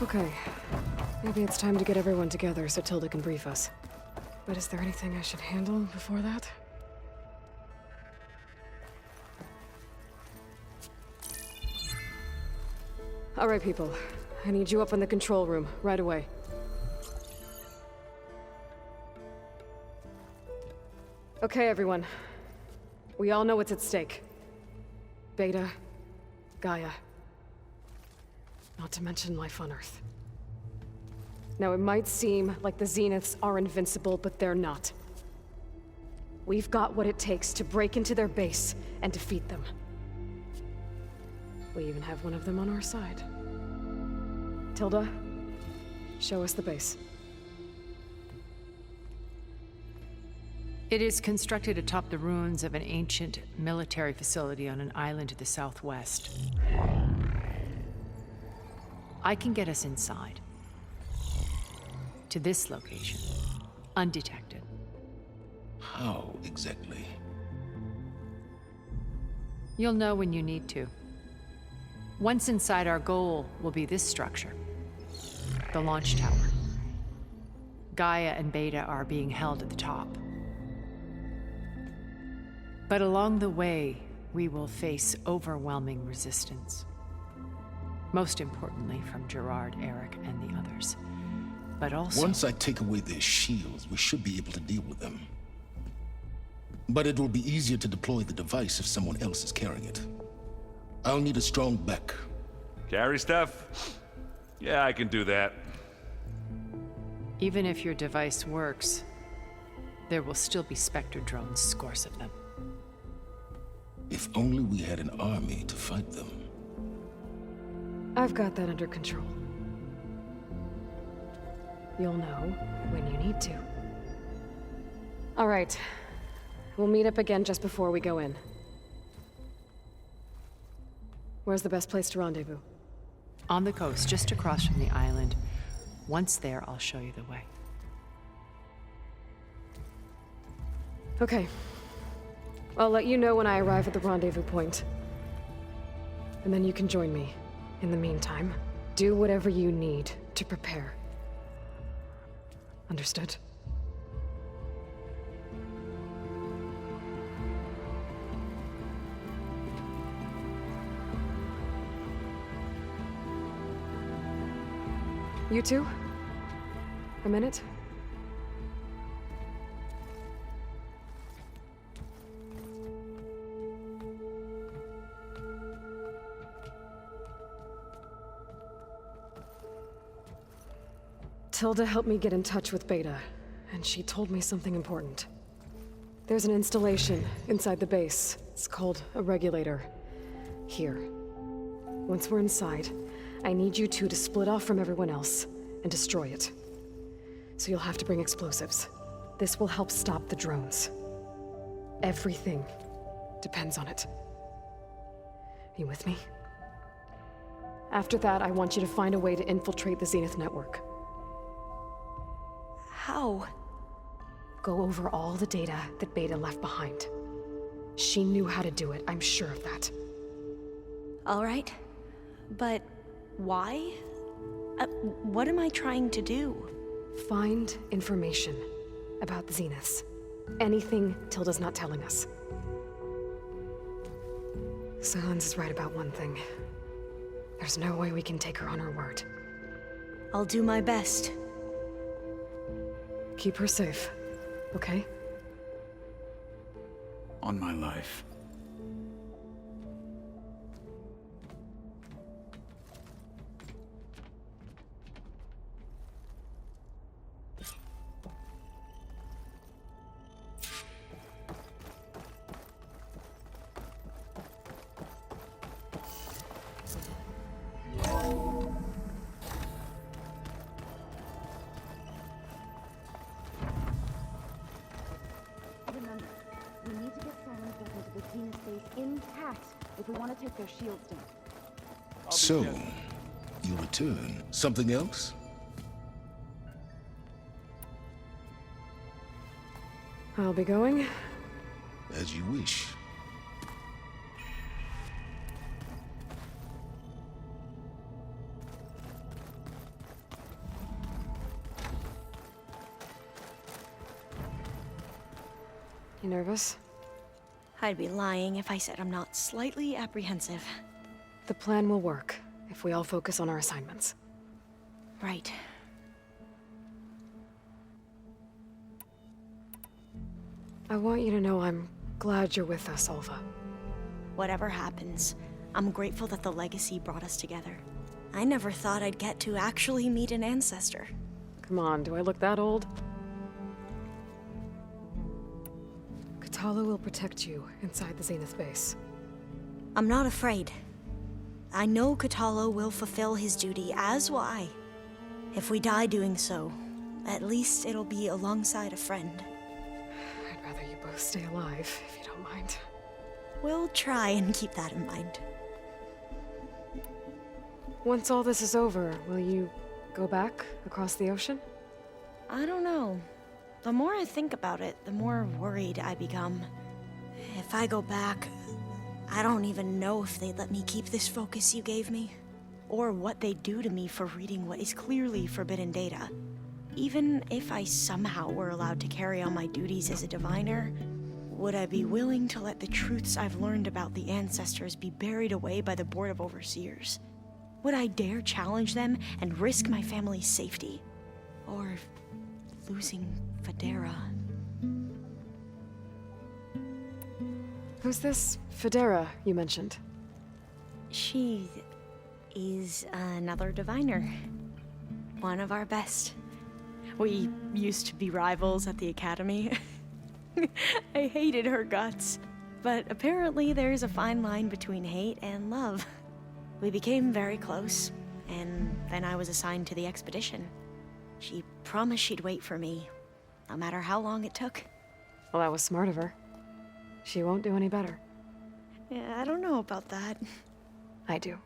Okay. Maybe it's time to get everyone together so Tilda can brief us. But is there anything I should handle before that? All right, people. I need you up in the control room, right away. Okay, everyone. We all know what's at stake. Beta, Gaia. Not to mention life on Earth. Now, it might seem like the Zeniths are invincible, but they're not. We've got what it takes to break into their base and defeat them. We even have one of them on our side. Tilda, show us the base. It is constructed atop the ruins of an ancient military facility on an island to the southwest. I can get us inside. To this location, undetected. How exactly? You'll know when you need to. Once inside, our goal will be this structure. The launch tower. Gaia and Beta are being held at the top. But along the way, we will face overwhelming resistance. Most importantly from Gerard, Eric, and the others. But also... Once I take away their shields, we should be able to deal with them. But it will be easier to deploy the device if someone else is carrying it. I'll need a strong back. Carry stuff? Yeah, I can do that. Even if your device works, there will still be Spectre drones, scores of them. If only we had an army to fight them. I've got that under control. You'll know when you need to. All right. We'll meet up again just before we go in. Where's the best place to rendezvous? On the coast, just across from the island. Once there, I'll show you the way. Okay. I'll let you know when I arrive at the rendezvous point. And then you can join me. In the meantime, do whatever you need to prepare. Understood? You two? A minute? Tilda helped me get in touch with Beta, and she told me something important. There's an installation inside the base. It's called a regulator. Here. Once we're inside, I need you two to split off from everyone else and destroy it. So you'll have to bring explosives. This will help stop the drones. Everything depends on it. You with me? After that, I want you to find a way to infiltrate the Zenith network. How? Go over all the data that Beta left behind. She knew how to do it, I'm sure of that. All right. But why? What am I trying to do? Find information about the Zeniths. Anything Tilda's not telling us. Silence is right about one thing. There's no way we can take her on her word. I'll do my best. Keep her safe, okay? On my life. Remember, we need to get Silence back into the Zenith base intact if we want to take their shields down. So, you return. Something else? I'll be going. As you wish. You nervous? I'd be lying if I said I'm not slightly apprehensive. The plan will work if we all focus on our assignments. Right. I want you to know I'm glad you're with us, Alva. Whatever happens, I'm grateful that the legacy brought us together. I never thought I'd get to actually meet an ancestor. Come on, do I look that old? Katala will protect you inside the Zenith base. I'm not afraid. I know Katala will fulfill his duty, as will I. If we die doing so, at least it'll be alongside a friend. I'd rather you both stay alive, if you don't mind. We'll try and keep that in mind. Once all this is over, will you go back across the ocean? I don't know. The more I think about it, the more worried I become. If I go back, I don't even know if they'd let me keep this focus you gave me, or what they'd do to me for reading what is clearly forbidden data. Even if I somehow were allowed to carry on my duties as a diviner, would I be willing to let the truths I've learned about the ancestors be buried away by the Board of Overseers? Would I dare challenge them and risk my family's safety? Or losing Federa? Who's this Federa you mentioned? She is another diviner. One of our best. We used to be rivals at the academy. I hated her guts. But apparently there's a fine line between hate and love. We became very close, and then I was assigned to the expedition. She promised she'd wait for me, no matter how long it took. Well, that was smart of her. She won't do any better. Yeah, I don't know about that. I do.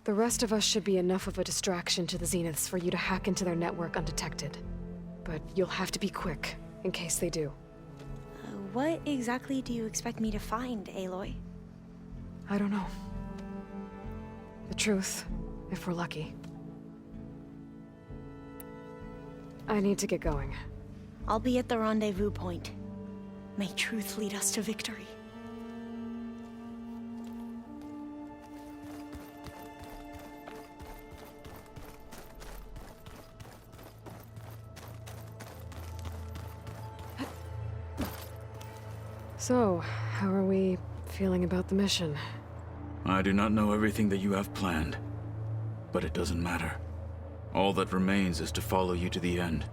The rest of us should be enough of a distraction to the Zeniths for you to hack into their network undetected. But you'll have to be quick, in case they do. What exactly do you expect me to find, Aloy? I don't know. The truth, if we're lucky. I need to get going. I'll be at the rendezvous point. May truth lead us to victory. So, how are we feeling about the mission? I do not know everything that you have planned, but it doesn't matter. All that remains is to follow you to the end,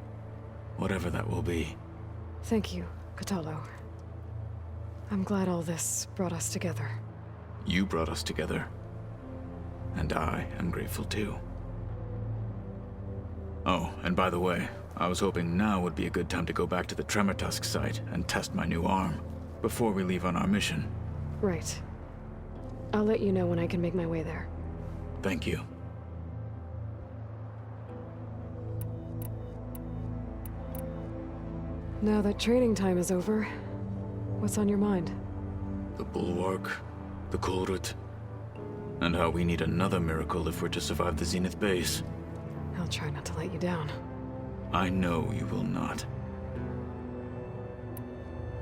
whatever that will be. Thank you, Katalo. I'm glad all this brought us together. You brought us together, and I am grateful too. Oh, and by the way, I was hoping now would be a good time to go back to the Tremortusk site and test my new arm, before we leave on our mission. Right. I'll let you know when I can make my way there. Thank you. Now that training time is over, what's on your mind? The Bulwark, the Kulrut, and how we need another miracle if we're to survive the Zenith base. I'll try not to let you down. I know you will not.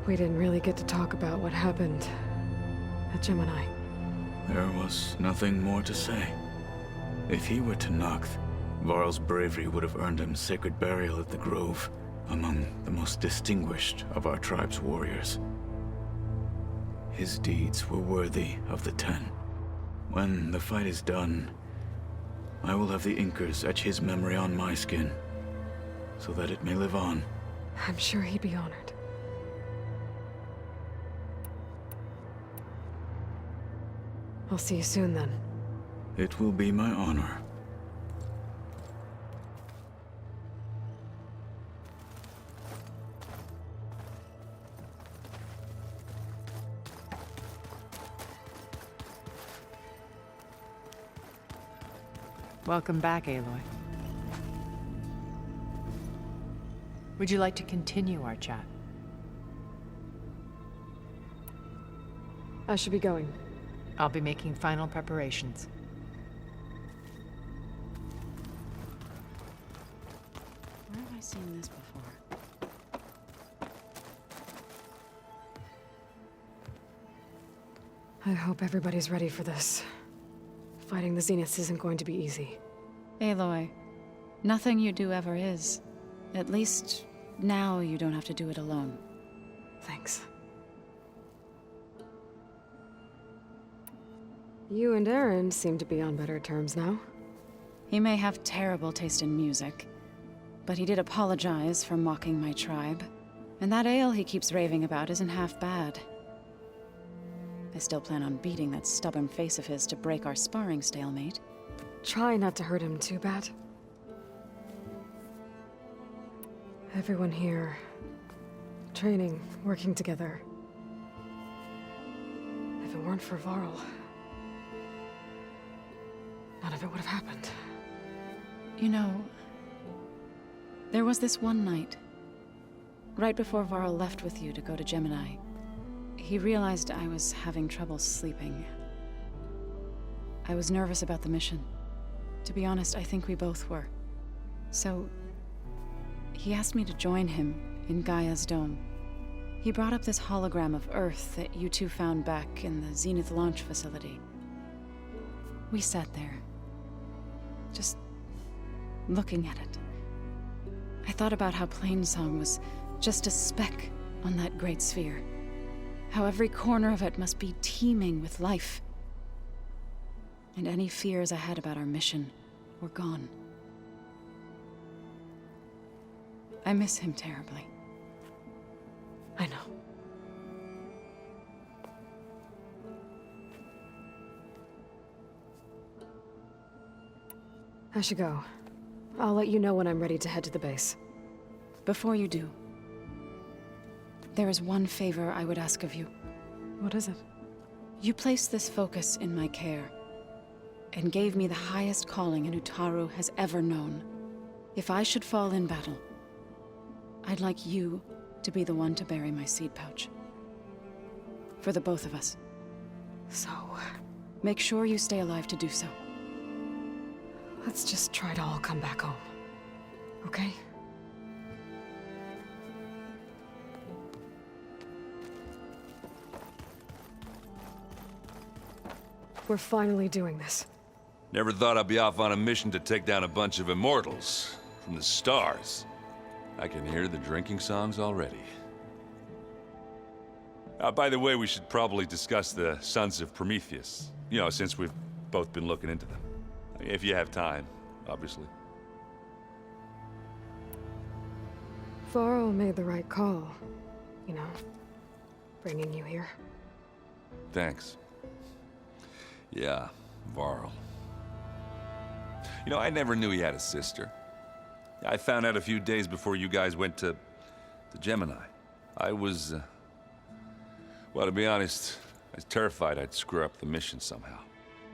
We didn't really get to talk about what happened at Gemini. There was nothing more to say. If he were to Noct, Varl's bravery would have earned him sacred burial at the Grove, among the most distinguished of our tribe's warriors. His deeds were worthy of the Ten. When the fight is done, I will have the Inkers etch his memory on my skin, so that it may live on. I'm sure he'd be honored. I'll see you soon, then. It will be my honor. Welcome back, Aloy. Would you like to continue our chat? I should be going. I'll be making final preparations. Where am I seen this before? I hope everybody's ready for this. Fighting the Zeniths isn't going to be easy. Aloy, nothing you do ever is. At least, now you don't have to do it alone. Thanks. You and Aaron seem to be on better terms now. He may have terrible taste in music, but he did apologize for mocking my tribe. And that ale he keeps raving about isn't half bad. I still plan on beating that stubborn face of his to break our sparring stalemate. Try not to hurt him too bad. Everyone here, training, working together. If it weren't for Varl, none of it would have happened. You know, there was this one night, right before Varl left with you to go to Gemini. He realized I was having trouble sleeping. I was nervous about the mission. To be honest, I think we both were. So, he asked me to join him in Gaia's dome. He brought up this hologram of Earth that you two found back in the Zenith launch facility. We sat there, just looking at it. I thought about how Plainsong was just a speck on that great sphere. How every corner of it must be teeming with life. And any fears I had about our mission were gone. I miss him terribly. I know. I should go. I'll let you know when I'm ready to head to the base. Before you do, there is one favor I would ask of you. What is it? You placed this focus in my care, and gave me the highest calling an Utaru has ever known. If I should fall in battle, I'd like you to be the one to bury my seed pouch. For the both of us. So, Make sure you stay alive to do so. let's just try to all come back home. Okay? We're finally doing this. Never thought I'd be off on a mission to take down a bunch of immortals from the stars. I can hear the drinking songs already. By the way, we should probably discuss the Sons of Prometheus. You know, since we've both been looking into them. If you have time, obviously. Varl made the right call. You know, bringing you here. Thanks. Yeah, Varl. You know, I never knew he had a sister. I found out a few days before you guys went to Gemini. I was, well, to be honest, I was terrified I'd screw up the mission somehow.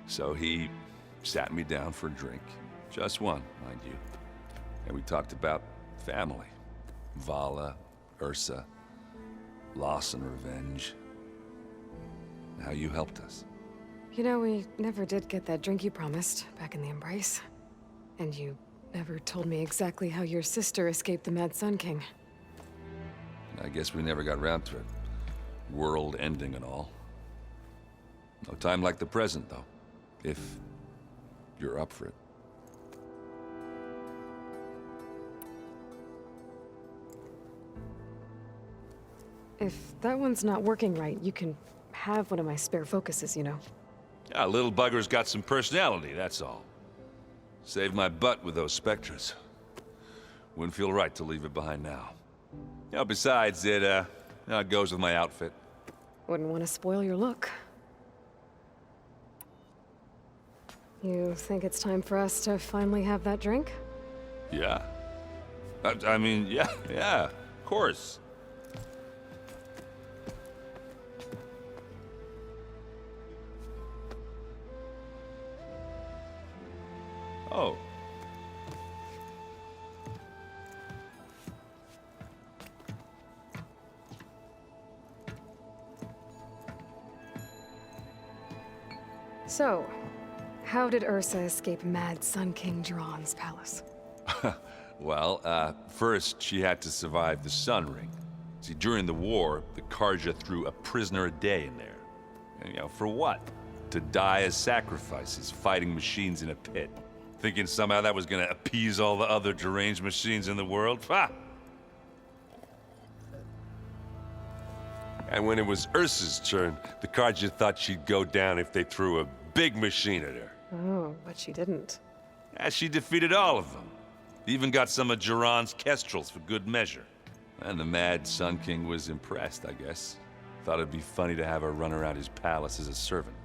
So he sat me down for a drink. Just one, mind you. And we talked about family. Vala, Ursa, loss and revenge. And how you helped us. You know, we never did get that drink you promised back in the Embrace. And you never told me exactly how your sister escaped the Mad Sun King. I guess we never got around to it. World ending and all. No time like the present, though. If you're up for it. If that one's not working right, you can have one of my spare focuses, you know. Yeah, little bugger's got some personality, that's all. Saved my butt with those Spectres. Wouldn't feel right to leave it behind now. You know, besides, it goes with my outfit. Wouldn't want to spoil your look. You think it's time for us to finally have that drink? Yeah. I mean, yeah, of course. Oh. So, how did Ursa escape Mad Sun King Jiran's palace? Well, first she had to survive the Sun Ring. See, during the war, the Karja threw a prisoner a day in there. And, for what? To die as sacrifices, fighting machines in a pit. Thinking somehow that was gonna appease all the other deranged machines in the world? Ha! And when it was Ursa's turn, the Karja thought she'd go down if they threw a big machine at her. Oh, but she didn't. And she defeated all of them. Even got some of Jiran's kestrels for good measure. And the mad Sun King was impressed, I guess. Thought it'd be funny to have her run around his palace as a servant.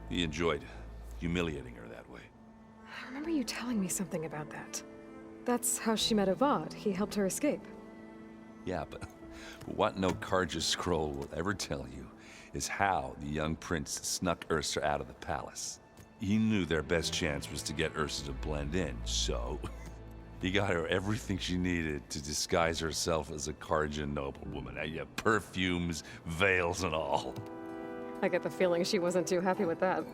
He enjoyed humiliating her that way. I remember you telling me something about that. That's how she met Avad. He helped her escape. Yeah, but what no Karja scroll will ever tell you is how the young prince snuck Ursa out of the palace. He knew their best chance was to get Ursa to blend in, so he got her everything she needed to disguise herself as a Karja noblewoman. Yeah, perfumes, veils, and all. I get the feeling she wasn't too happy with that.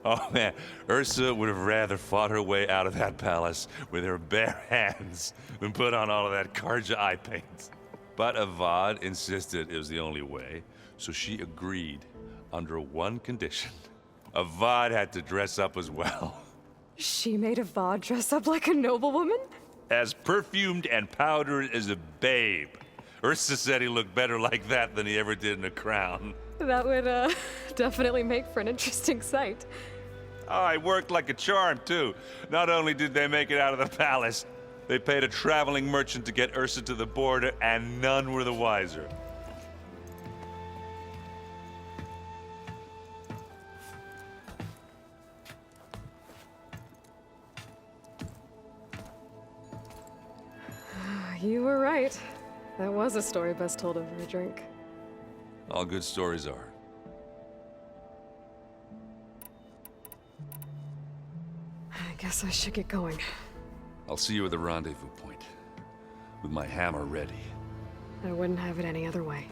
Oh man, Ursa would have rather fought her way out of that palace with her bare hands than put on all of that Karja eye paint. But Avad insisted it was the only way, so she agreed under one condition. Avad had to dress up as well. She made Avad dress up like a noblewoman? As perfumed and powdered as a babe. Ursa said he looked better like that than he ever did in a crown. That would, definitely make for an interesting sight. Oh, it worked like a charm, too. Not only did they make it out of the palace, they paid a traveling merchant to get Ursa to the border, and none were the wiser. You were right. That was a story best told over a drink. All good stories are. I guess I should get going. I'll see you at the rendezvous point, with my hammer ready. I wouldn't have it any other way.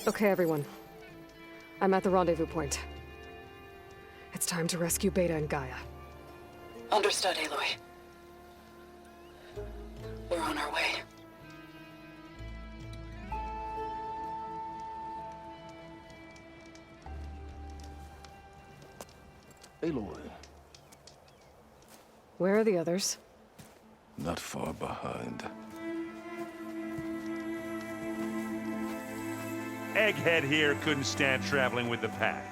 Okay, everyone. I'm at the rendezvous point. It's time to rescue Beta and Gaia. Understood, Aloy. We're on our way. Aloy, Where are the others? not far behind. Egghead here couldn't stand traveling with the pack.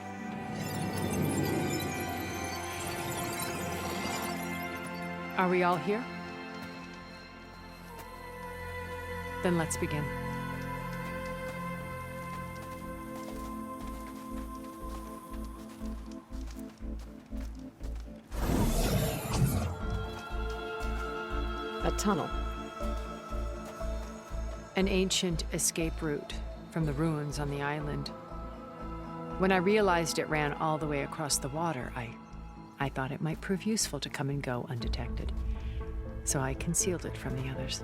Are we all here? Then let's begin. A tunnel. An ancient escape route from the ruins on the island. When I realized it ran all the way across the water, I thought it might prove useful to come and go undetected. So I concealed it from the others.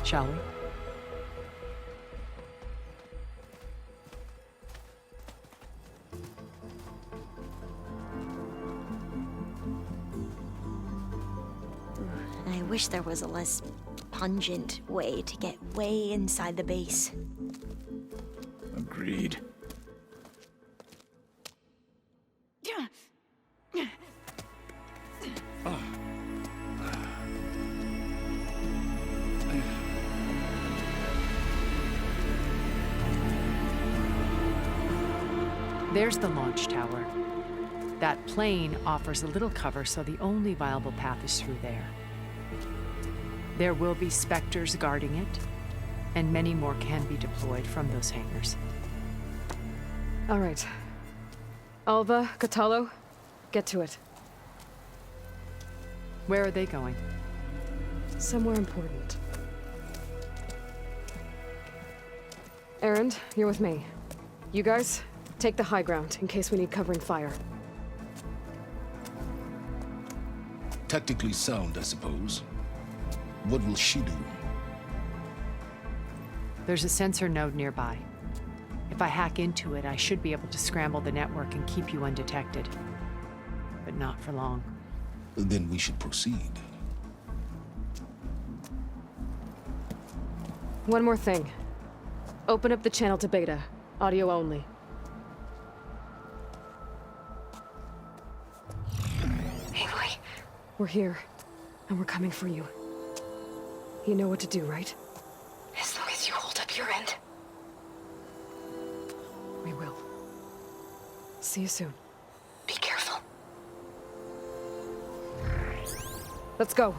Shall we? I wish there was a less pungent way to get way inside the base. Agreed. There's the launch tower. That plane offers a little cover, so the only viable path is through there. There will be specters guarding it, And many more can be deployed from those hangars. All right. Alva, Catalo, get to it. Where are they going? Somewhere important. Erend, you're with me. You guys, take the high ground in case we need covering fire. Tactically sound, I suppose. What will she do? There's a sensor node nearby. If I hack into it, I should be able to scramble the network and keep you undetected. But not for long. Then we should proceed. One more thing. Open up the channel to Beta. Audio only. Aloy, we're here. And we're coming for you. You know what to do, right? As long as you hold up your end. We will. See you soon. Be careful. Let's go.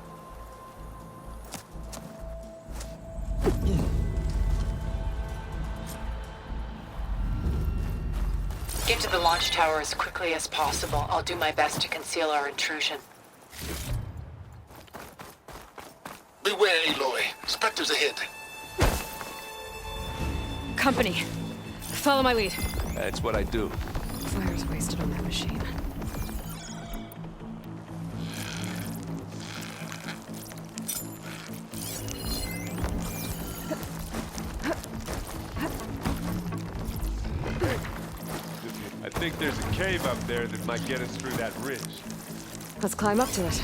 Get to the launch tower as quickly as possible. I'll do my best to conceal our intrusion. Beware, Aloy. Spectres ahead. Company. Follow my lead. That's what I do. Fire's wasted on that machine. I think there's a cave up there that might get us through that ridge. Let's climb up to it.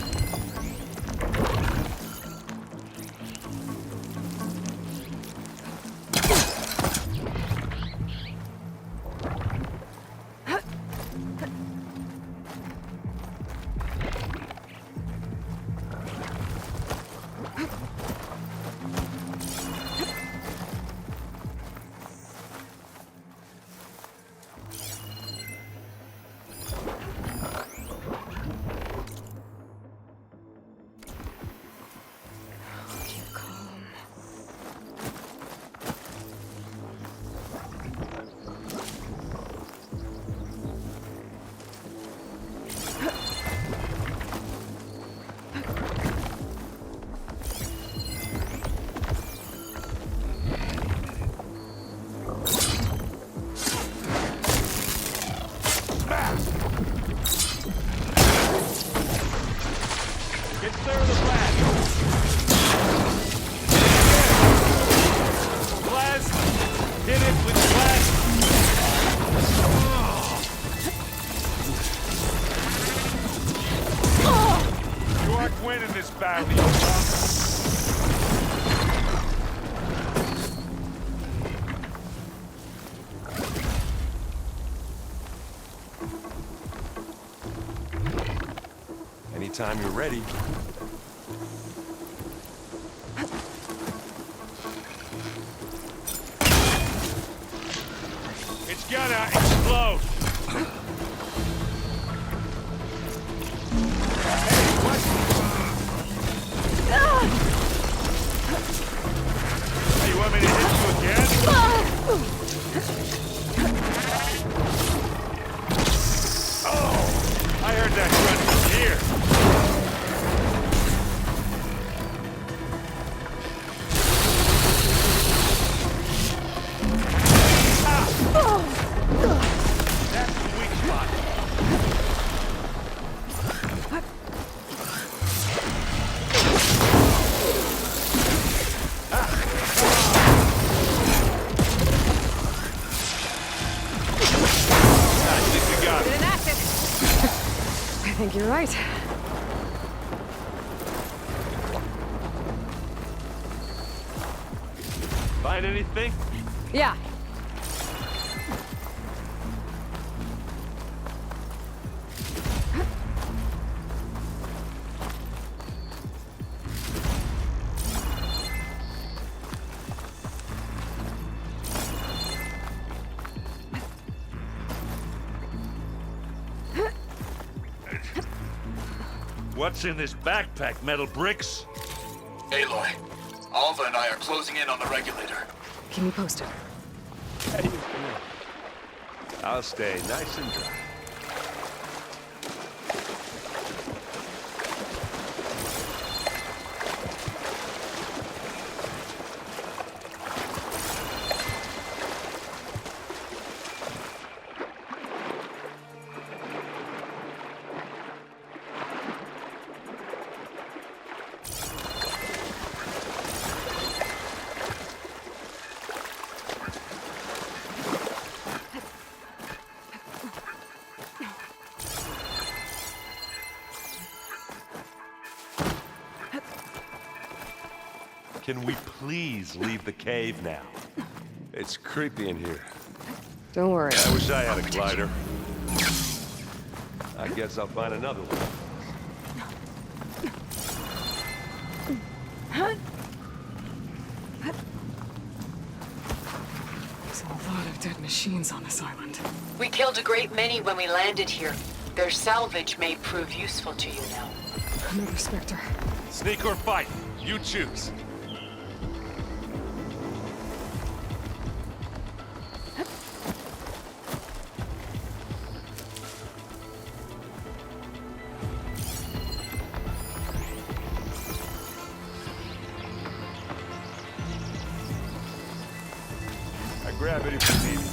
Get clear of the blast. Blast. Hit it with blast. You aren't winning this battle, you punk. Anytime you're ready. It's gonna explode. Hey, what? Hey, you want me to hit you again? Oh, I heard that grunt from here. That's the weak spot. I think we got it. I think you're right. Find anything? Yeah. What's in this backpack, metal bricks? Aloy, Alva and I are closing in on the regulator. Keep me posted. Hey, I'll stay nice and dry. Can we please leave the cave now? It's creepy in here. Don't worry. I wish I had a glider. I guess I'll find another one. There's a lot of dead machines on this island. We killed a great many when we landed here. Their salvage may prove useful to you now. Another Spectre. Sneak or fight, you choose. Grab it if you need it.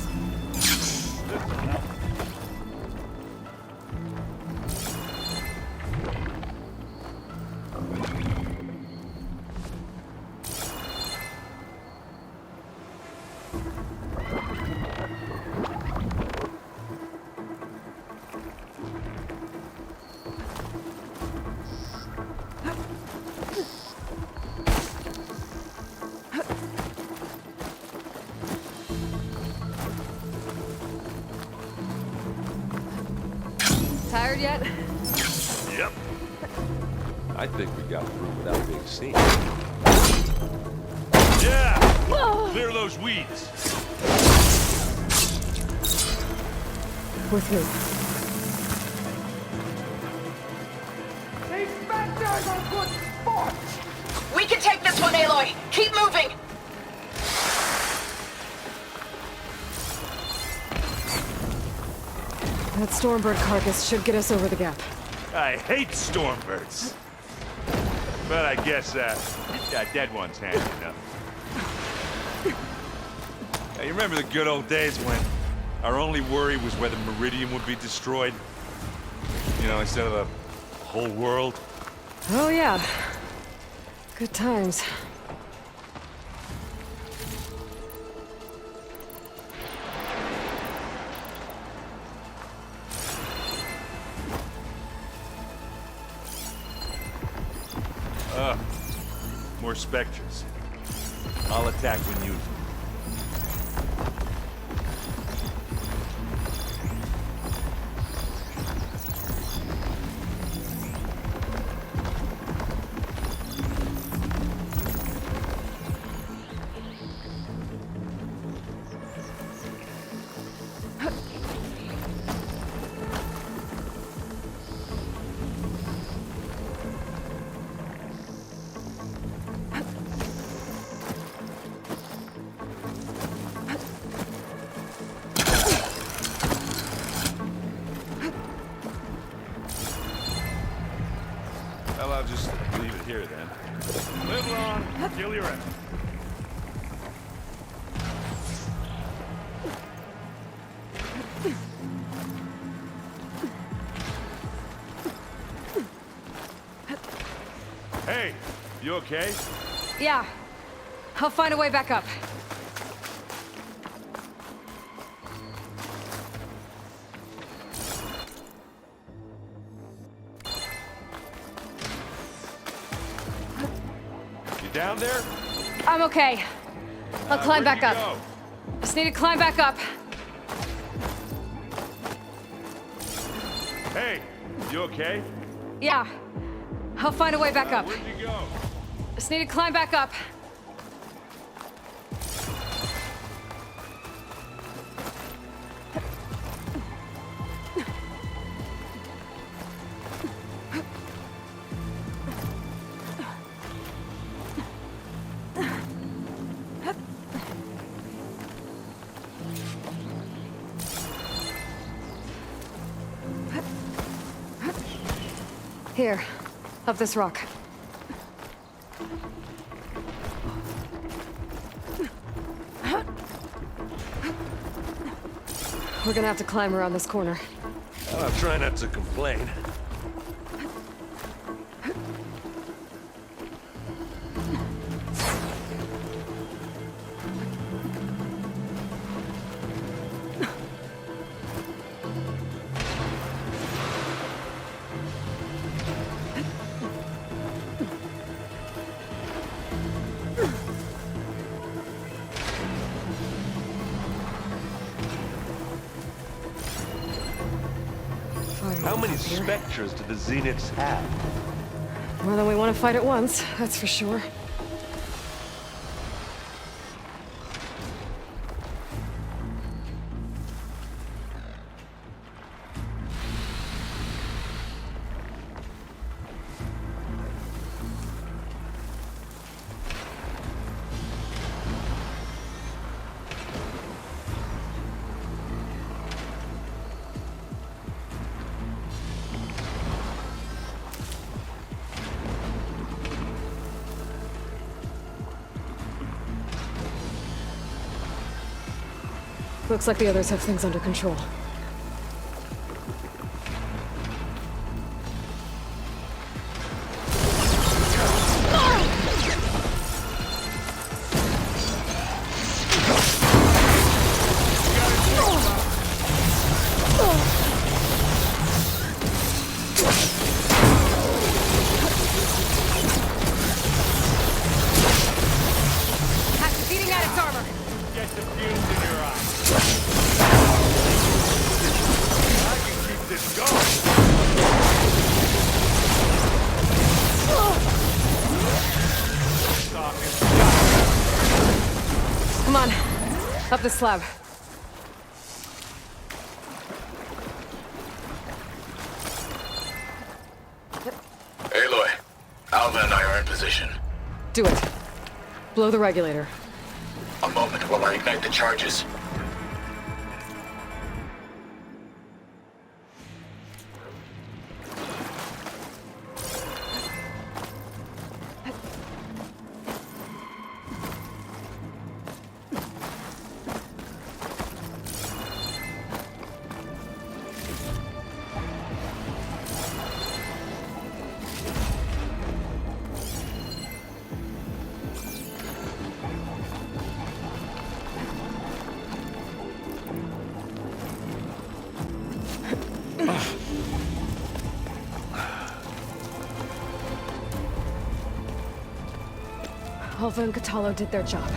This'll help. Tired yet? Yep. I think we got through without being seen. Yeah! Clear those weeds. With who? These Spectres are good sport! We can take this one, Aloy! Keep moving! That Stormbird carcass should get us over the gap. I hate stormbirds. But I guess, dead one's handy enough. Hey, you remember the good old days when our only worry was whether Meridian would be destroyed? You know, instead of the whole world? Oh yeah. Good times. More Spectres. I'll attack when you... Well, I'll just leave it here then. Live long, kill your enemy. Hey, you okay? Yeah. I'll find a way back up. You down there? I'm okay. I'll climb Where'd back you up. go? Just need to climb back up. Hey, you okay? Yeah. I'll find a way back up. Where'd you go? Just need to climb back up. Here, up this rock. We're gonna have to climb around this corner. Well, I'll try not to complain. How many specters do the Zeniths have? More than we want to fight at once, that's for sure. Looks like the others have things under control. Beating at its armor. Get the fumes in your eyes. I can keep this going. Come on, up the slab. Aloy, Alva and I are in position. Do it. Blow the regulator. A moment while I ignite the charges. Alva and Catalo did their job.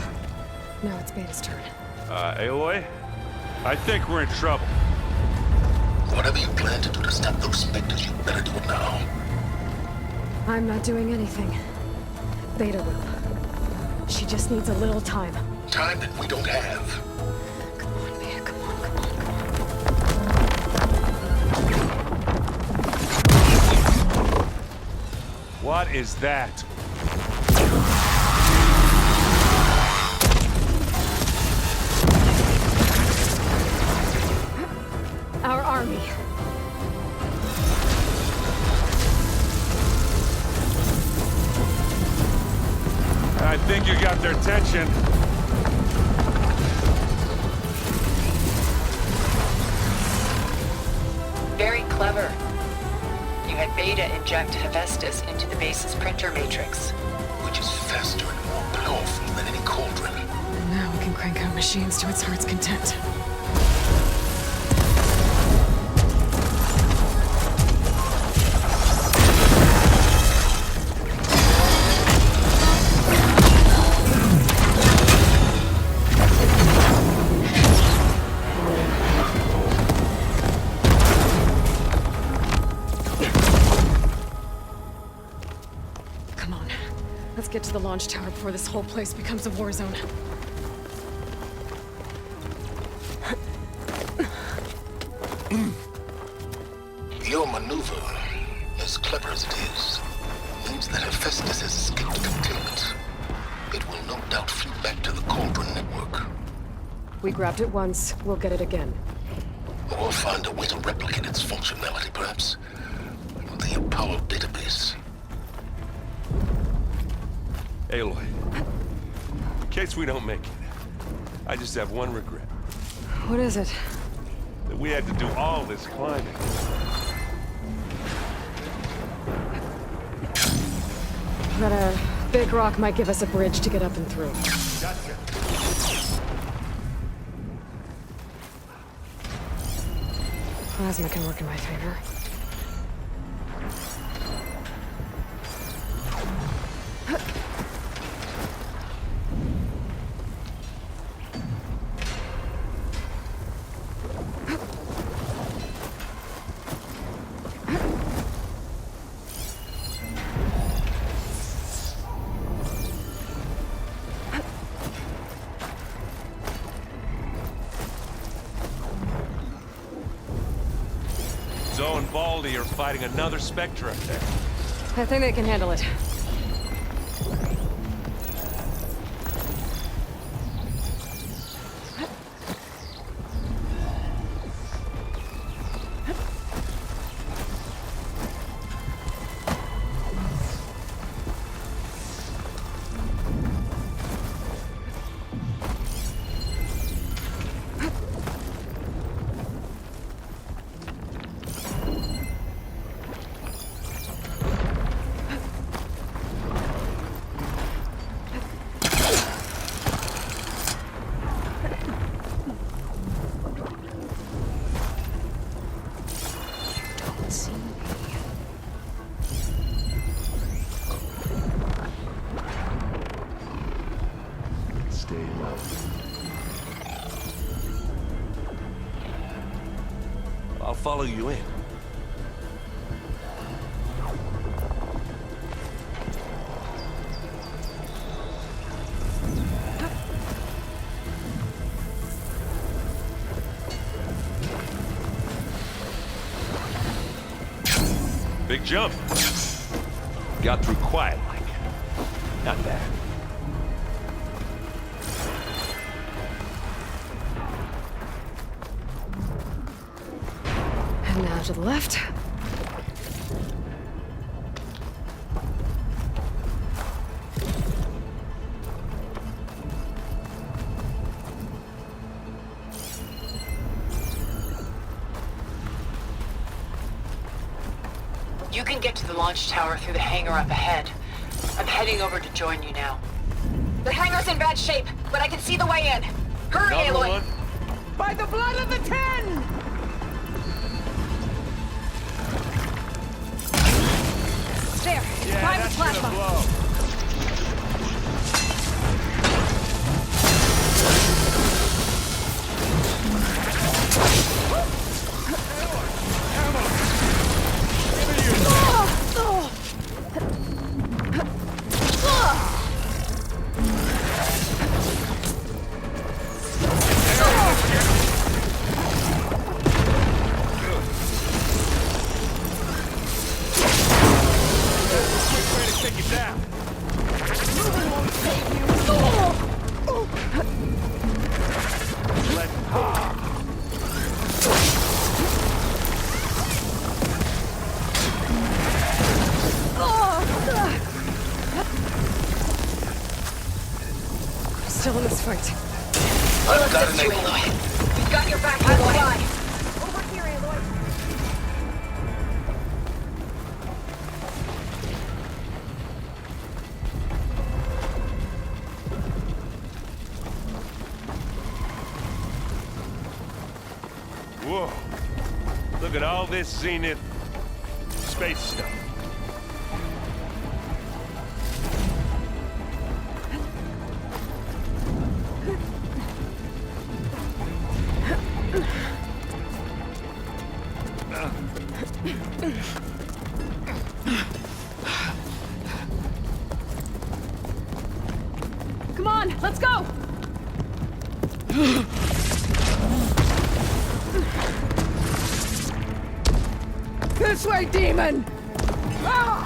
Now it's Beta's turn. Aloy? I think we're in trouble. Whatever you plan to do to stop those specters, you better do it now. I'm not doing anything. Beta will. She just needs a little time. Time that we don't have. Come on, Beta, come on, come on, come on. What is that? Our army. I think you got their attention. Very clever. You had Beta inject Hephaestus into the base's printer matrix. Which is faster and more powerful than any cauldron. And now we can crank out machines to its heart's content. Come on. Let's get to the launch tower before this whole place becomes a war zone. Your maneuver, as clever as it is, means that Hephaestus has escaped containment. It will no doubt flee back to the Cauldron network. We grabbed it once, we'll get it again. Or find a way to replicate its functionality, perhaps. the Apollo database. Aloy, in case we don't make it, I just have one regret. What is it? That we had to do all this climbing. That a big rock might give us a bridge to get up and through. Gotcha. Plasma can work in my favor. Zoe and Baldy are fighting another Spectre up there. I think they can handle it. Stay low. I'll follow you in. Big jump. Got through quiet like. Not bad. And now to the left. You can get to the launch tower through the hangar up ahead. I'm heading over to join you now. The hangar's in bad shape, but I can see the way in. Hurry, Another Aloy! one. By the blood of the Ten! There! Yeah, Find the that's gonna plasma! blow. Quick way to take it down. Let Still in this fight. I've got an Aloy. We've got your back, Aloy. Over here, Aloy. Whoa. Look at all this Zenith space stuff. Come on, let's go! This way, demon! Ah!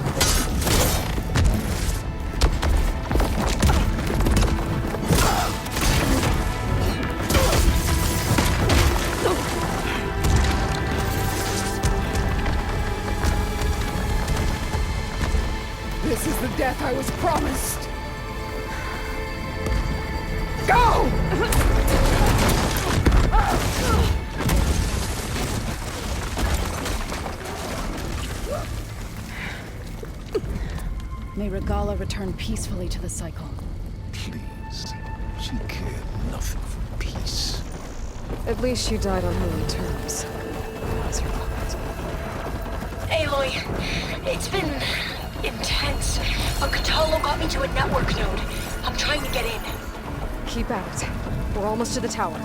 is the death I was promised. Go! May Regala return peacefully to the cycle. Please. She cared nothing for peace. At least she died on her own terms. As your puppet. Aloy, it's been intense, but Catalo got me to a network node. I'm trying to get in. Keep at it. We're almost to the tower.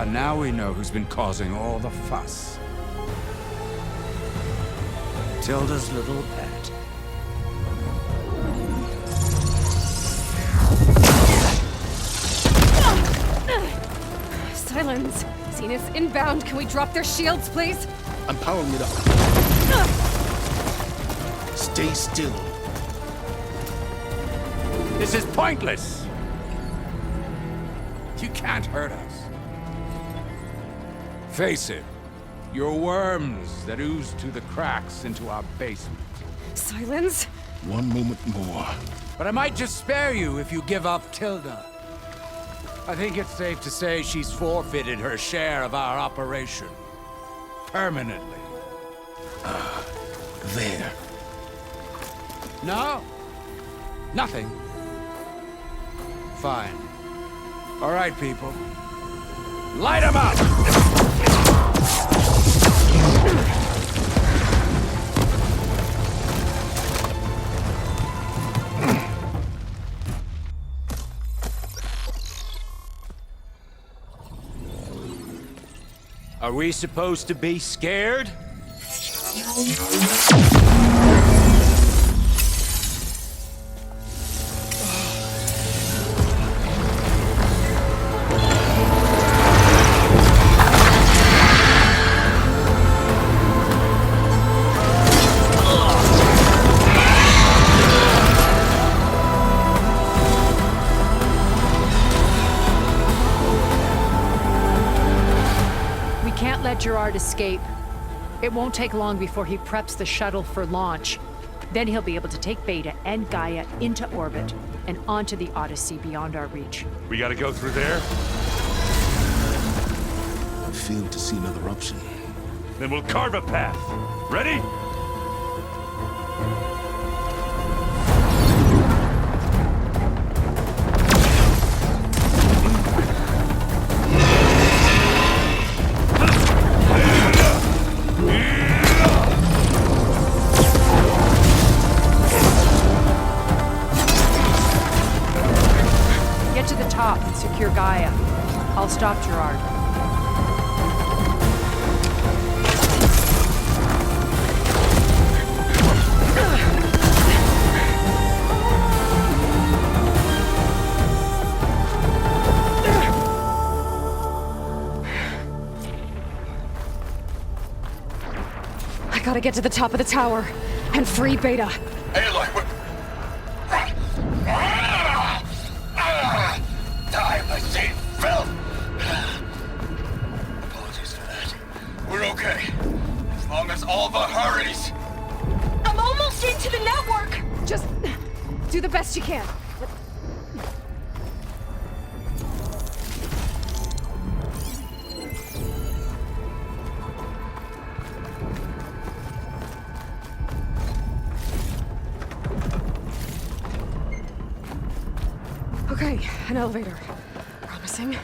Now we know who's been causing all the fuss. Tilda's little pet. Silence! Zenith's inbound. Can we drop their shields, please? I'm powering it up. Stay still. This is pointless! You can't hurt us. Face it, you're worms that ooze to the cracks into our basement. Silence? One moment more. But I might just spare you if you give up Tilda. I think it's safe to say she's forfeited her share of our operation. Permanently. There. No? Nothing? Fine. All right, people. Light 'em up! Are we supposed to be scared? Gerard escape. It won't take long before he preps the shuttle for launch. Then he'll be able to take Beta and Gaia into orbit and onto the Odyssey beyond our reach. We gotta go through there? I fail to see another option. Then we'll carve a path. Ready? Get to the top and secure Gaia. I'll stop Gerard. I gotta get to the top of the tower and free Beta. Aloy, time machine filth! Apologies for that. We're okay. As long as Alva hurries. I'm almost into the network! Just do the best you can. Okay, an elevator. Promising.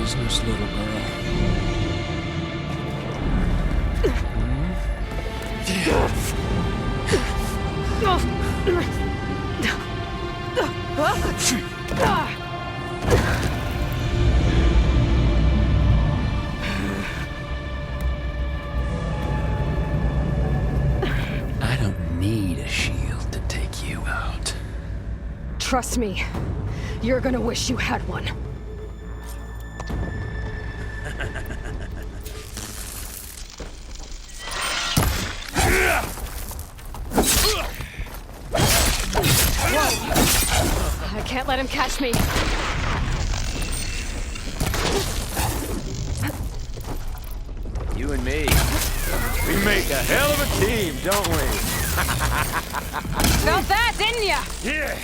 business, little girl. I don't need a shield to take you out. Trust me, you're gonna wish you had one. I can't let him catch me. You and me, we make a hell of a team, don't we? Felt that, didn't ya? Yeah.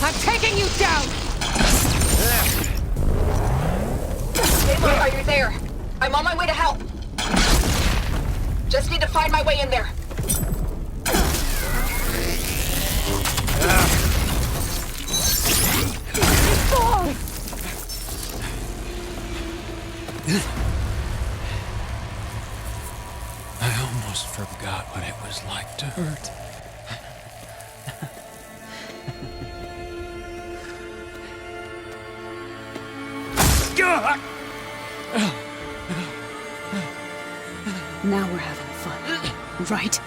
I'm taking you down! Aloy, are you there? I'm on my way to help. Just need to find my way in there. I almost forgot what it was like to hurt. Now we're having fun, right?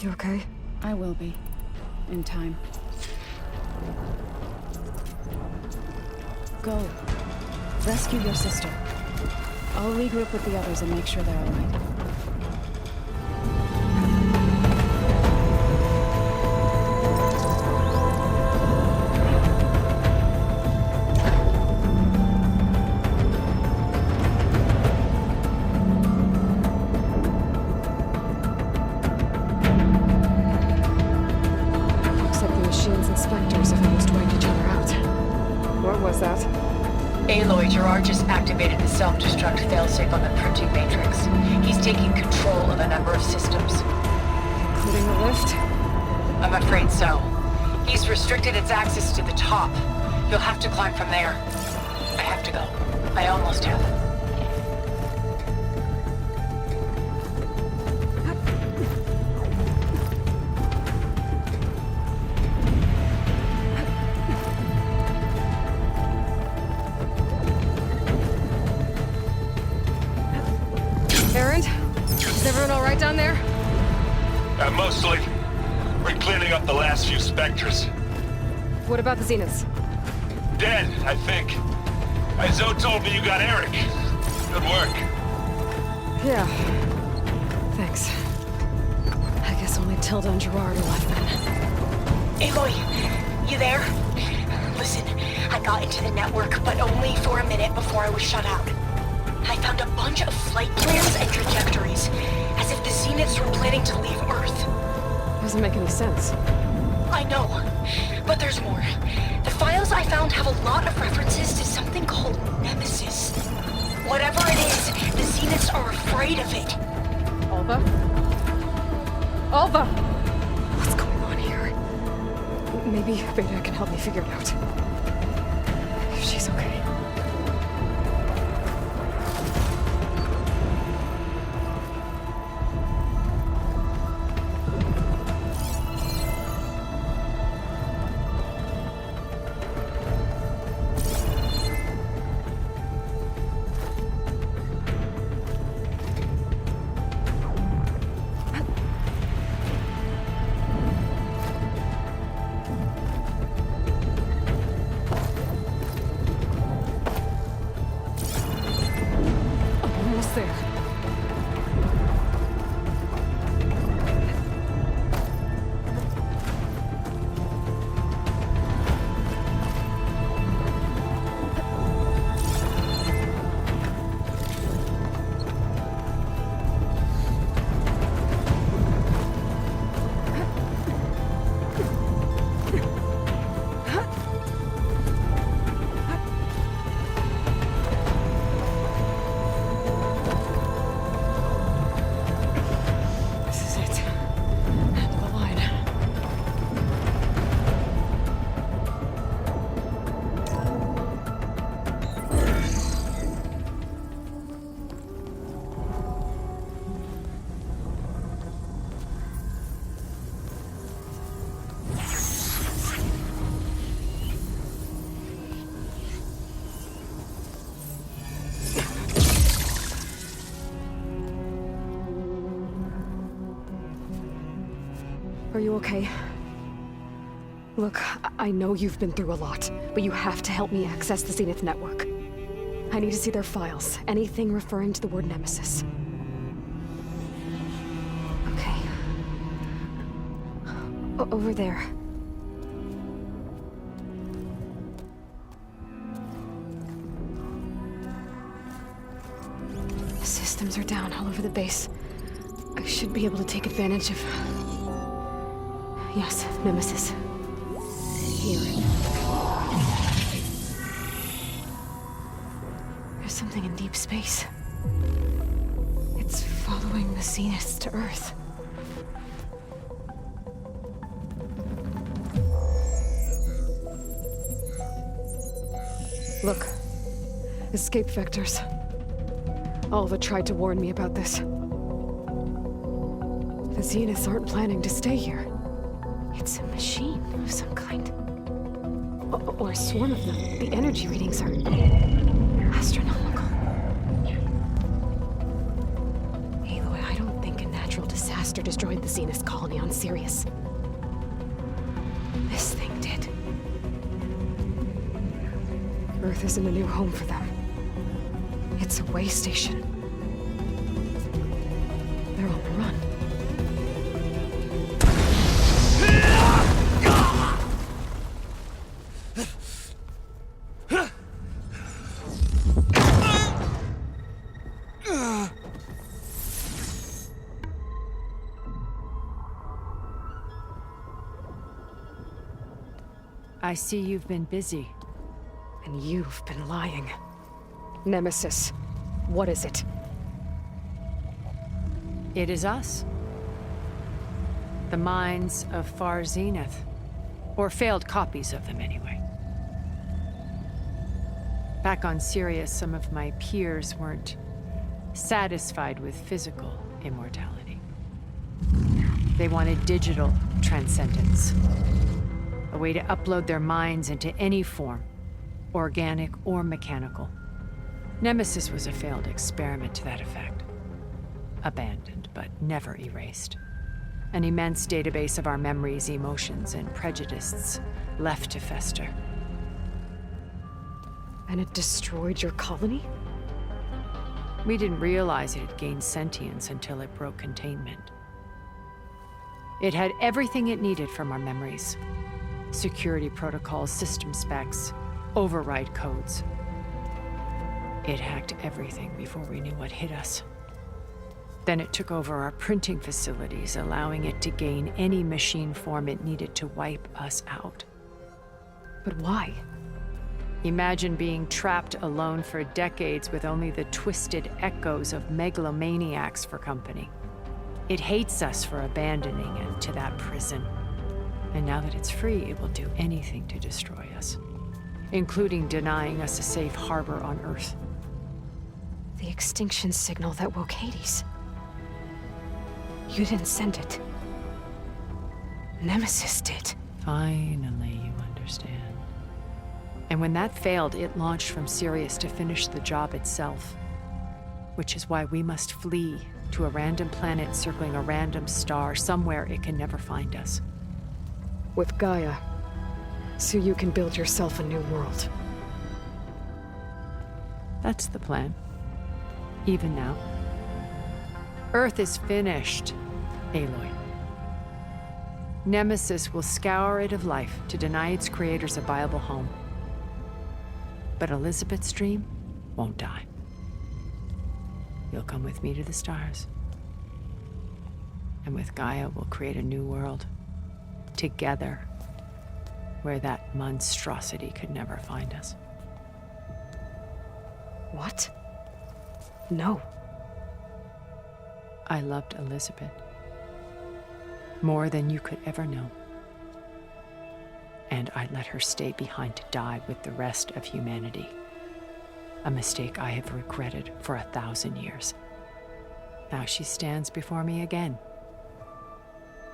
You okay? I will be. In time. Go. Rescue your sister. I'll regroup with the others and make sure they're all right. Looks like the machines and specters have almost wiped each other out. What was that? Aloy, Gerard just activated the self-destruct failsafe on the printing matrix. He's taking control of a number of systems. Including the lift? I'm afraid so. He's restricted its access to the top. You'll have to climb from there. I have to go. I almost have. Erend? Is everyone all right down there? Mostly. We're cleaning up the last few specters. What about the Zeniths? Dead, I think. Zoe told me you got Eric. Good work. Yeah. Thanks. I guess only Tilda and Gerard are left then. Aloy, you there? Listen, I got into the network, but only for a minute before I was shut out. I found a bunch of flight plans and trajectories, as if the Zeniths were planning to leave Earth. Doesn't make any sense. I know, but there's more. The files I found have a lot of references to something called Nemesis. Whatever it is, the Zeniths are afraid of it. Alva? Alva! What's going on here? Maybe Beta can help me figure it out. If she's okay. Are you okay? Look, I know you've been through a lot, but you have to help me access the Zenith network. I need to see their files, anything referring to the word Nemesis. Okay. Over there. The systems are down all over the base. I should be able to take advantage of... Yes, Nemesis. Here. There's something in deep space. It's following the Zeniths to Earth. Look. Escape vectors. Alva tried to warn me about this. The Zeniths aren't planning to stay here. It's a machine of some kind. Or a swarm of them. The energy readings are astronomical. Aloy, I don't think a natural disaster destroyed the Zenith colony on Sirius. This thing did. Earth isn't a new home for them. It's a way station. They're on the run. I see you've been busy. And you've been lying. Nemesis, what is it? It is us. The minds of Far Zenith. Or failed copies of them, anyway. Back on Sirius, some of my peers weren't satisfied with physical immortality. They wanted digital transcendence. A way to upload their minds into any form, organic or mechanical. Nemesis was a failed experiment to that effect. Abandoned, but never erased. An immense database of our memories, emotions, and prejudices left to fester. And it destroyed your colony? We didn't realize it had gained sentience until it broke containment. It had everything it needed from our memories. Security protocols, system specs, override codes. It hacked everything before we knew what hit us. Then it took over our printing facilities, allowing it to gain any machine form it needed to wipe us out. But why? Imagine being trapped alone for decades with only the twisted echoes of megalomaniacs for company. It hates us for abandoning it to that prison. And now that it's free, it will do anything to destroy us, including denying us a safe harbor on Earth. The extinction signal that woke Hades. You didn't send it. Nemesis did. Finally, you understand. And when that failed, it launched from Sirius to finish the job itself. Which is why we must flee to a random planet circling a random star, somewhere it can never find us. With Gaia, so you can build yourself a new world. That's the plan. Even now. Earth is finished, Aloy. Nemesis will scour it of life to deny its creators a viable home. But Elizabeth's dream won't die. You'll come with me to the stars. And with Gaia, we'll create a new world. Together, where that monstrosity could never find us. What? No. I loved Elizabeth. More than you could ever know. And I let her stay behind to die with the rest of humanity. A mistake I have regretted for 1,000 years. Now she stands before me again.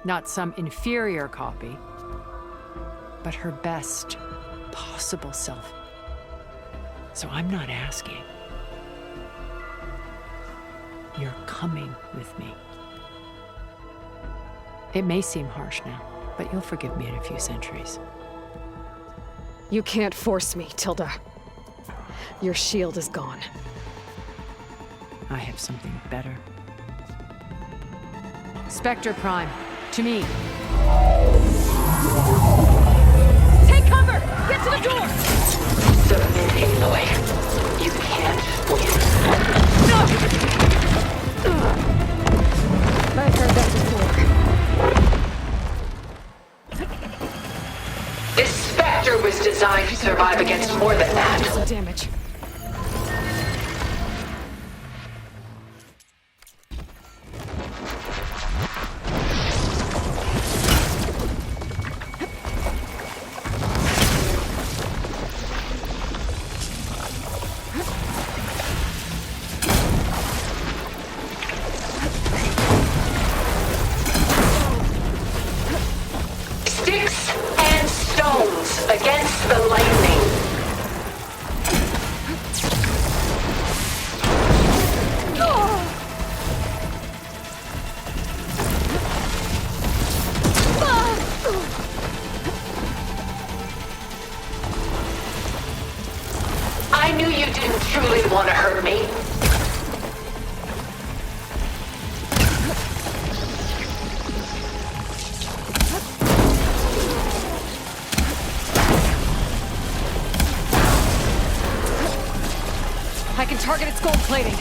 Not some inferior copy, but her best possible self. So I'm not asking. You're coming with me. It may seem harsh now, but you'll forgive me in a few centuries. You can't force me, Tilda. Your shield is gone. I have something better. Spectre Prime, to me. Take cover! Get to the door! Submit, Aloy. You can't win. I've heard that before. This Spectre was designed to survive against more than that. Some damage. Sticks and stones against the lightning. I knew you didn't truly want to hurt me. I can target its gold plating.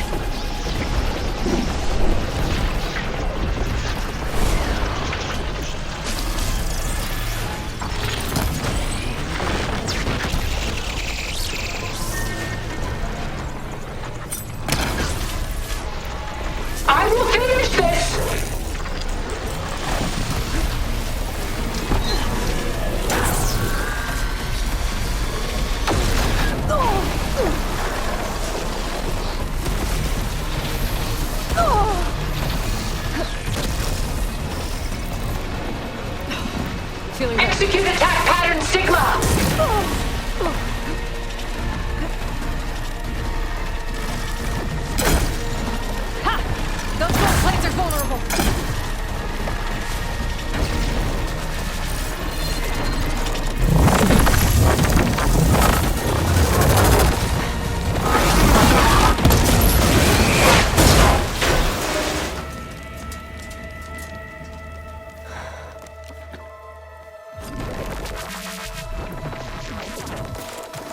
I will finish this! Feeling Execute attack pattern Sigma! Ha! Those gold plates are vulnerable.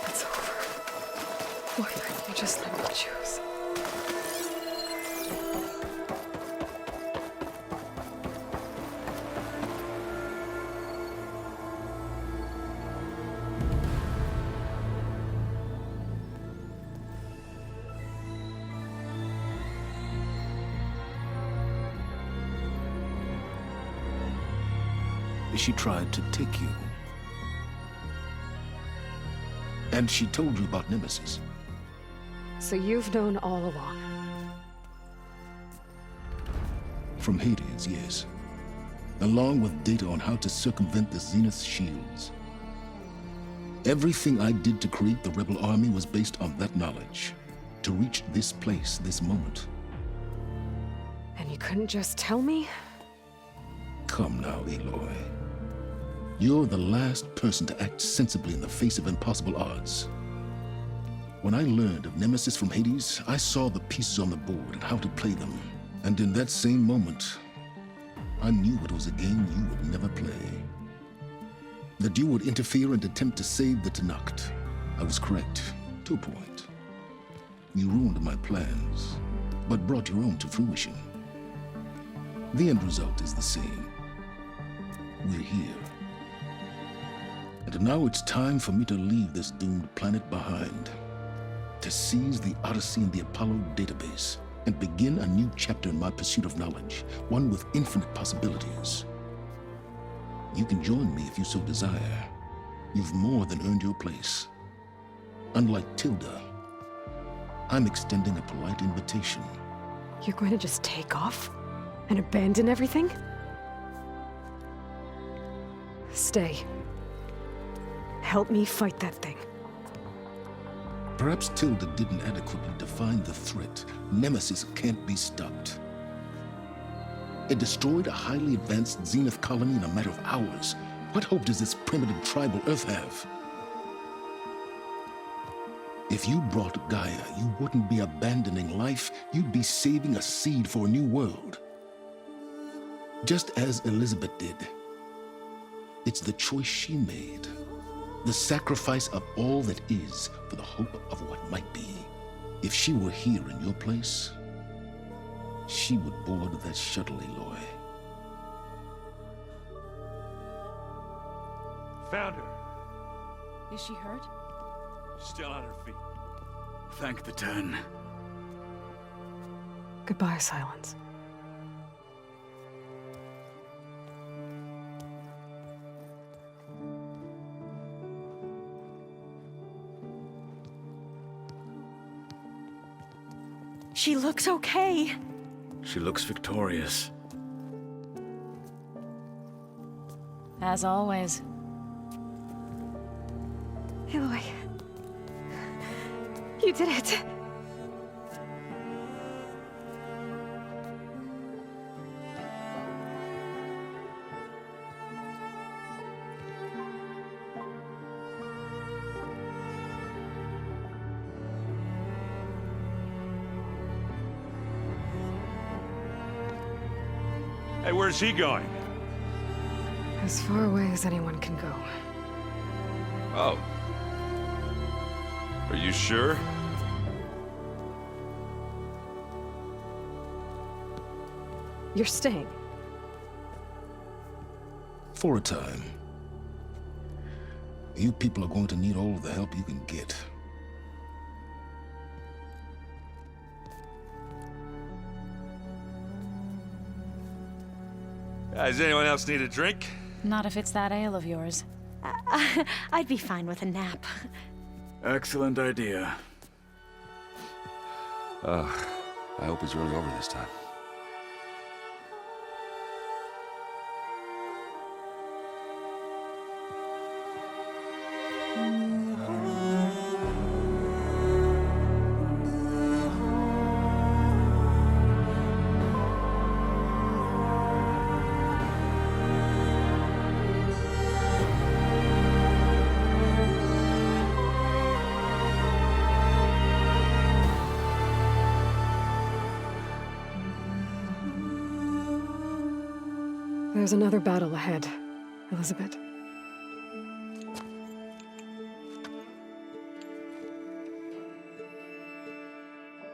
It's over. Why couldn't you just let me choose? She tried to take you. And she told you about Nemesis. So you've known all along. From Hades, yes. Along with data on how to circumvent the Zenith's shields. Everything I did to create the Rebel Army was based on that knowledge. To reach this place, this moment. And you couldn't just tell me? Come now, Aloy. You're the last person to act sensibly in the face of impossible odds. When I learned of Nemesis from Hades, I saw the pieces on the board and how to play them. And in that same moment, I knew it was a game you would never play. That you would interfere and attempt to save the Tenakth. I was correct, to a point. You ruined my plans, but brought your own to fruition. The end result is the same. We're here. And now it's time for me to leave this doomed planet behind. To seize the Odyssey and the Apollo database, and begin a new chapter in my pursuit of knowledge, one with infinite possibilities. You can join me if you so desire. You've more than earned your place. Unlike Tilda, I'm extending a polite invitation. You're going to just take off? And abandon everything? Stay. Help me fight that thing. Perhaps Tilda didn't adequately define the threat. Nemesis can't be stopped. It destroyed a highly advanced Zenith colony in a matter of hours. What hope does this primitive tribal Earth have? If you brought Gaia, you wouldn't be abandoning life, you'd be saving a seed for a new world. Just as Elizabeth did. It's the choice she made. The sacrifice of all that is for the hope of what might be. If she were here in your place, she would board that shuttle, Aloy. Found her. Is she hurt? Still on her feet. Thank the Ten. Goodbye, Silence. She looks okay. She looks victorious. As always. Aloy. You did it. Hey, where's he going? As far away as anyone can go. Oh. Are you sure? You're staying. For a time. You people are going to need all the help you can get. Does anyone else need a drink? Not if it's that ale of yours. I'd be fine with a nap. Excellent idea. I hope it's really over this time. There's another battle ahead, Elizabeth.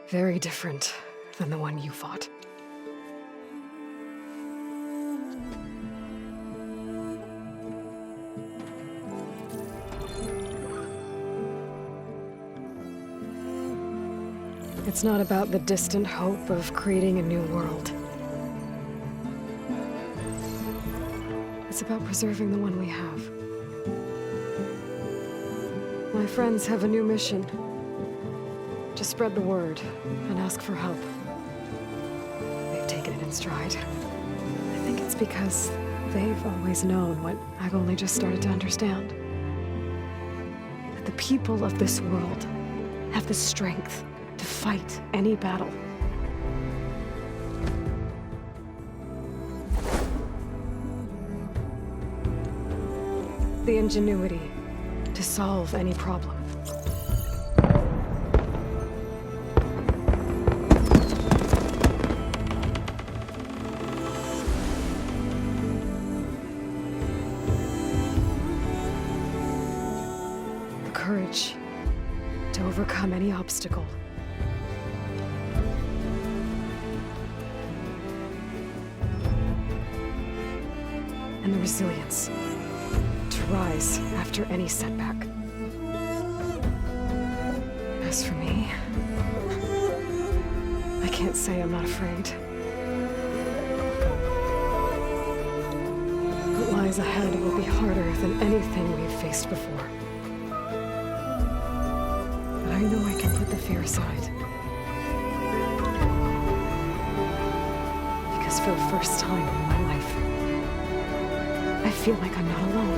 Very different than the one you fought. It's not about the distant hope of creating a new world. It's about preserving the one we have. My friends have a new mission. To spread the word and ask for help. They've taken it in stride. I think it's because they've always known what I've only just started to understand. That the people of this world have the strength to fight any battle. The ingenuity to solve any problem. The courage to overcome any obstacle. And the resilience to rise after any setback. As for me, I can't say I'm not afraid. What lies ahead will be harder than anything we've faced before. But I know I can put the fear aside. Because for the first time in my life, I feel like I'm not alone.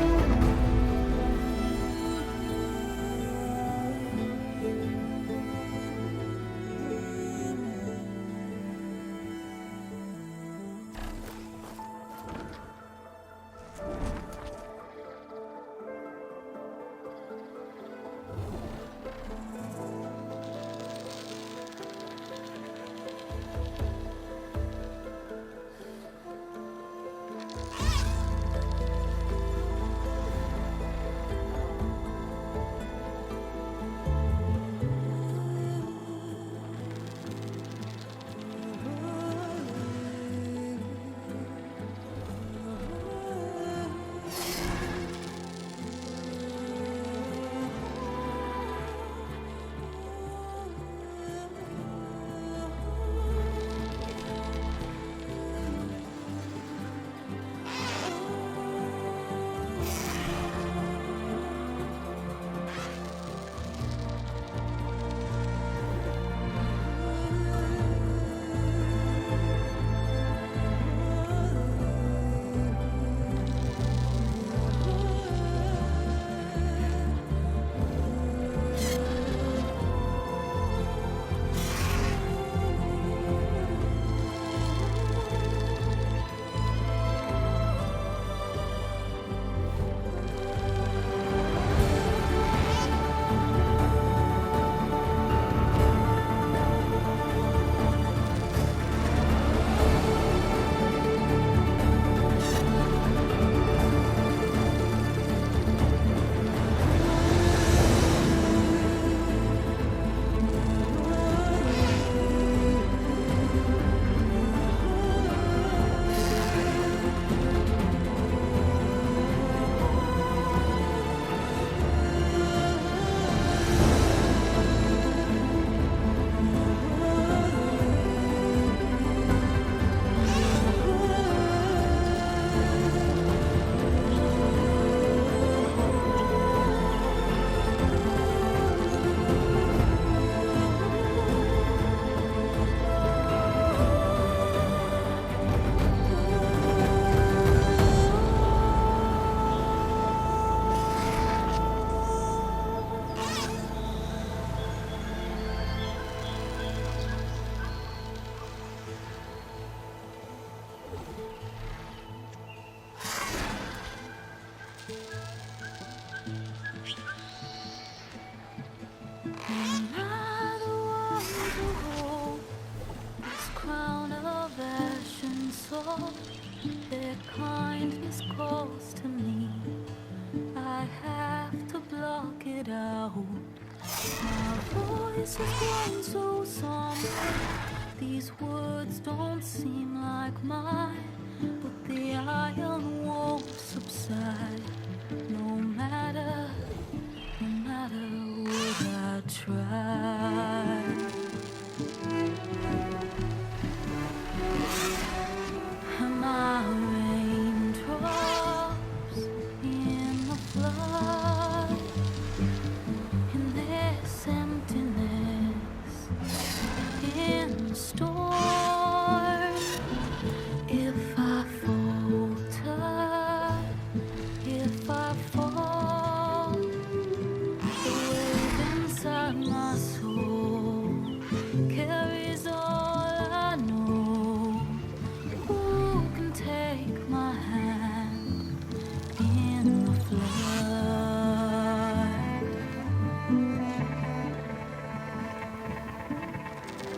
This has grown so somber. These words don't seem like mine, but the iron won't subside. No matter what I try. My raindrops in the flood, in this emptiness, in the storm. If I falter, if I fall, the wave inside my soul carries all I know. Who can take my hand in the flood?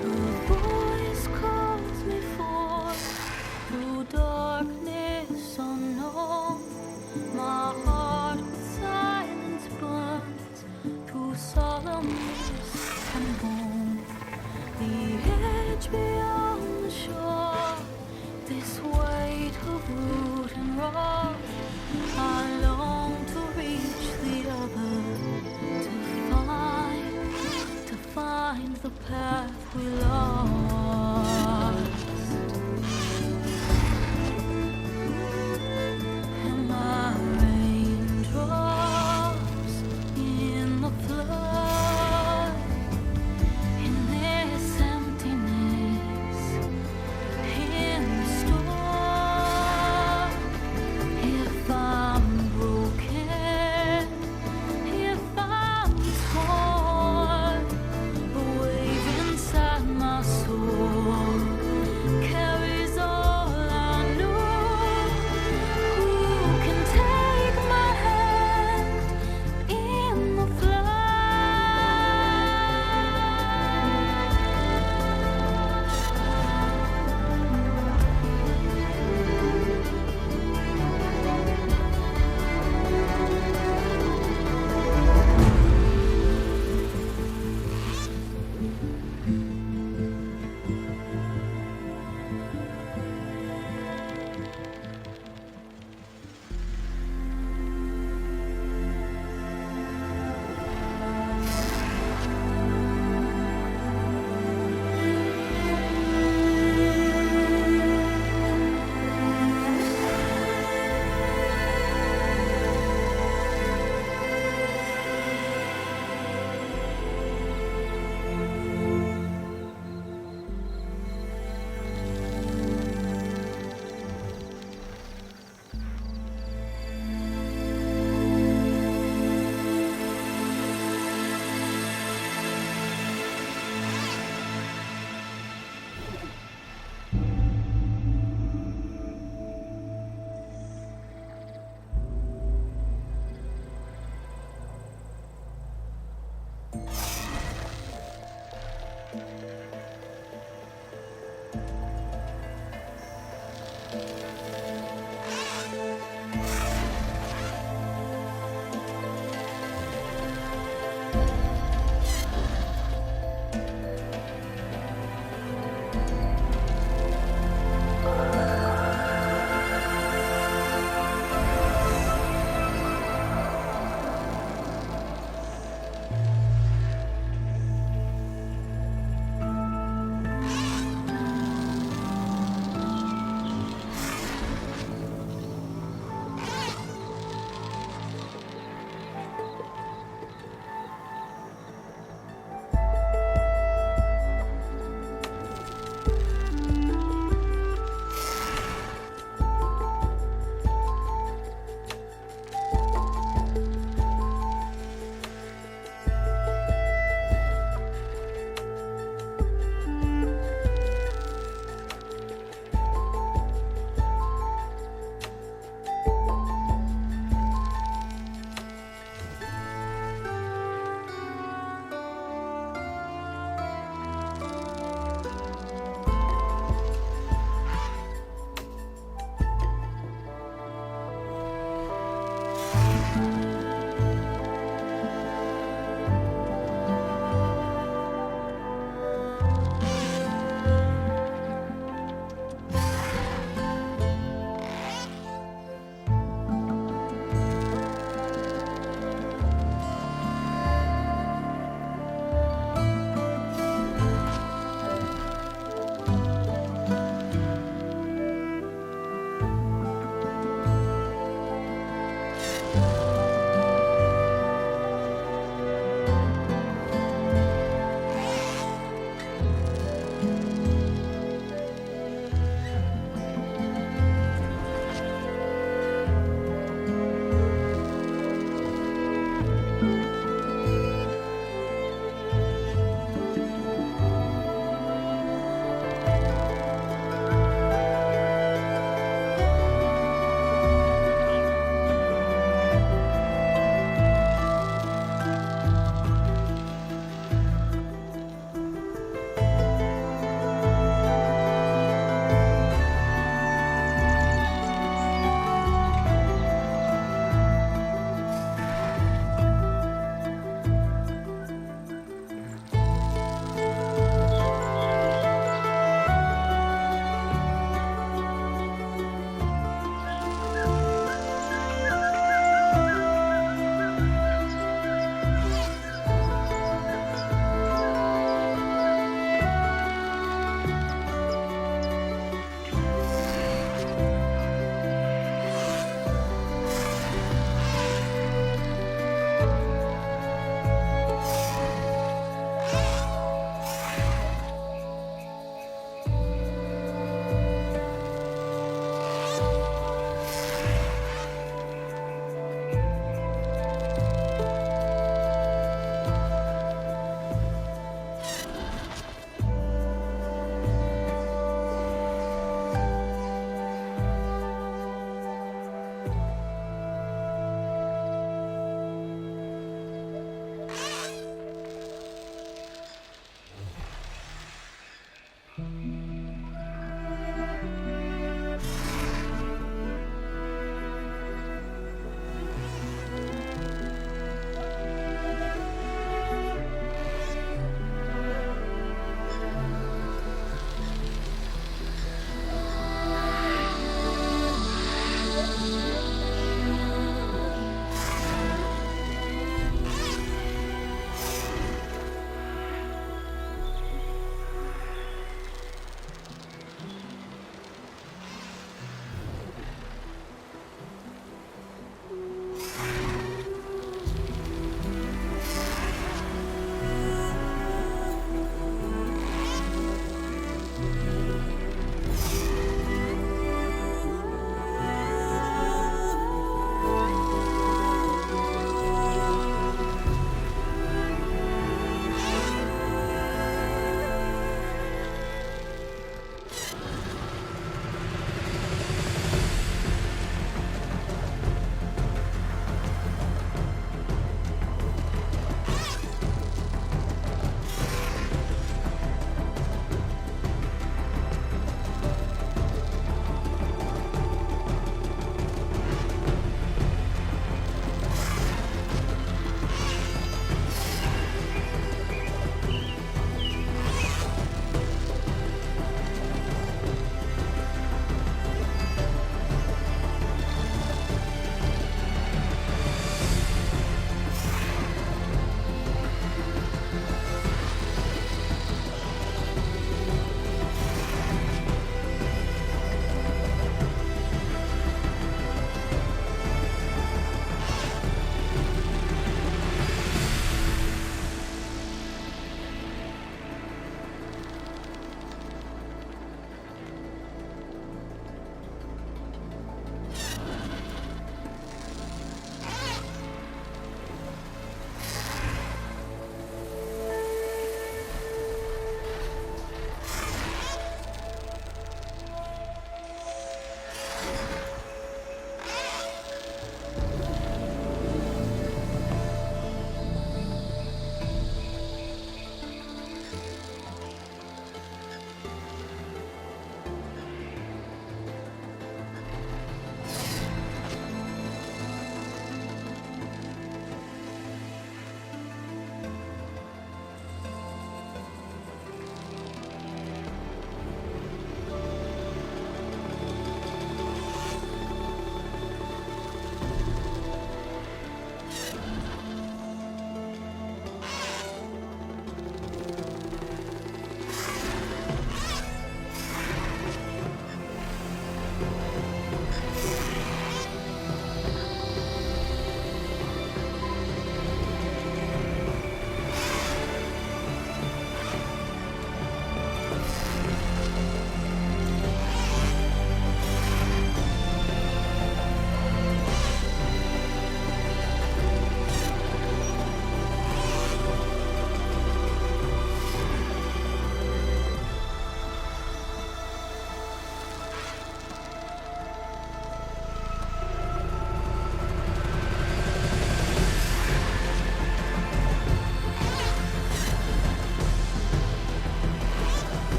A voice calls me forth through darkness unknown. My heart with silence burns through solemn mist and bone. The edge beyond the shore, this weight of root and rock. I long to reach the other, to find the path we lost. And my raindrops in the flood, in this emptiness, in the storm. If I'm broken, if I'm torn, the wave inside my soul carries all I know. Who can take my hand in the